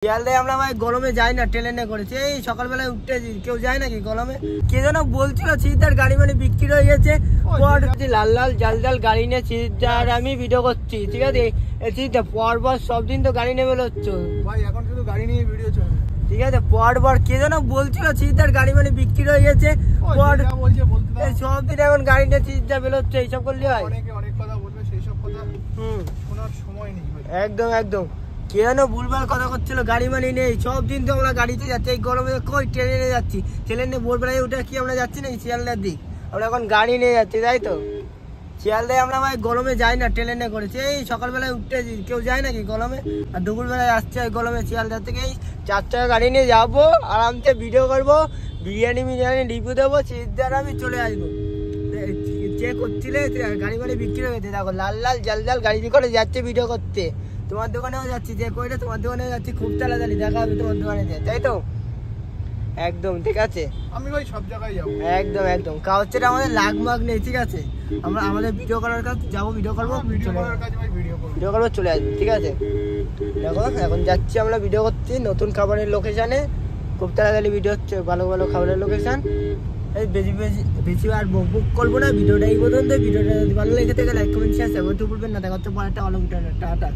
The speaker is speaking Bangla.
শিয়ালদায় আমরা ভাই গরমে যাই না, ট্রেনে করেছি। এই সকালবেলায় উঠতে কেউ যায় নাকি গরমে? কে যেন বলছিল সিদ্ধার গাড়ি মানে বিক্রি হয়ে গেছে, লাল লাল জাল জাল গাড়ি নিয়ে সিদ্ধার আমি ভিডিও করছি, ঠিক আছে? সিদ্ধা পরপর সব দিন তো গাড়ি নিয়ে বেরোচ্ছো ভাই, এখন শুধু গাড়ি নিয়ে ভিডিও চলবে, ঠিক আছে? পরপর কে যেন বলছিল সিদ্ধার গাড়ি মানে বিক্রি হয়ে গেছে, সব দিন এখন গাড়ি নিয়ে সিদ্ধা বেরোচ্ছে। এইসব করলে হয়? অনেক কথা বলবে, সেই সব কথা শোনার সময় নেই। একদম একদম কে যেন ভুলভাল কথা করছিল, গাড়ি মানে নেই। সব দিন তো আমরা গাড়িতে যাচ্ছি, এই গরমে কই ট্রেনে যাচ্ছি? ট্রেনে ভোরবেলায় উঠে কি আমরা যাচ্ছি নাকি শিয়ালদার দিক? আমরা এখন গাড়ি নিয়ে যাচ্ছি, তাই তো? শিয়ালদায় আমরা ভাই গরমে যাই না, ট্রেনে করেছি। এই সকালবেলায় উঠতে কেউ যায় নাকি গরমে? আর দুপুরবেলায় আসছে ওই গরমে শিয়ালদার থেকে। এই 4 চাকা গাড়ি নিয়ে যাবো, আরামসে ভিডিও করবো, বিরিয়ানি রিভিউ দেবো, সিদ্ধার আমি চলে আসবো। যে করছিলে গাড়ি বাড়ি বিক্রি হয়ে গেছে, দেখো লাল লাল জাল জাল গাড়ি করে যাচ্ছে ভিডিও করতে। তোমার দোকানেও যাচ্ছি, যে কইটা তোমার দোকানেও যাচ্ছি, খুব তাড়াতাড়ি দেখা হবে তোমার দোকানে যায়, তাই তো? একদম ঠিক আছে, আমি ভাই সব জায়গায় যাবো। একদম একদম কাউচের আমাদের লাগ মাগ নেই, ঠিক আছে? আমরা আমাদের ভিডিও করার কাজ যাবো, ভিডিও করবো, ভিডিও করবো, চলে আসবো, ঠিক আছে? দেখো এখন যাচ্ছি আমরা ভিডিও করতে নতুন খাবারের লোকেশানে। খুব তাড়াতাড়ি ভিডিও হচ্ছে, ভালো ভালো খাবারের লোকেশান। এই বেশি আর বুক করবো না, ভিডিওটা এই পর্যন্ত। ভিডিওটা যদি ভালো লেগে থাকে লাইক কমেন্ট শেয়ার করতে ভুলবেন না। দেখা হচ্ছে পরে একটা ভালো ভিডিও, টাটা।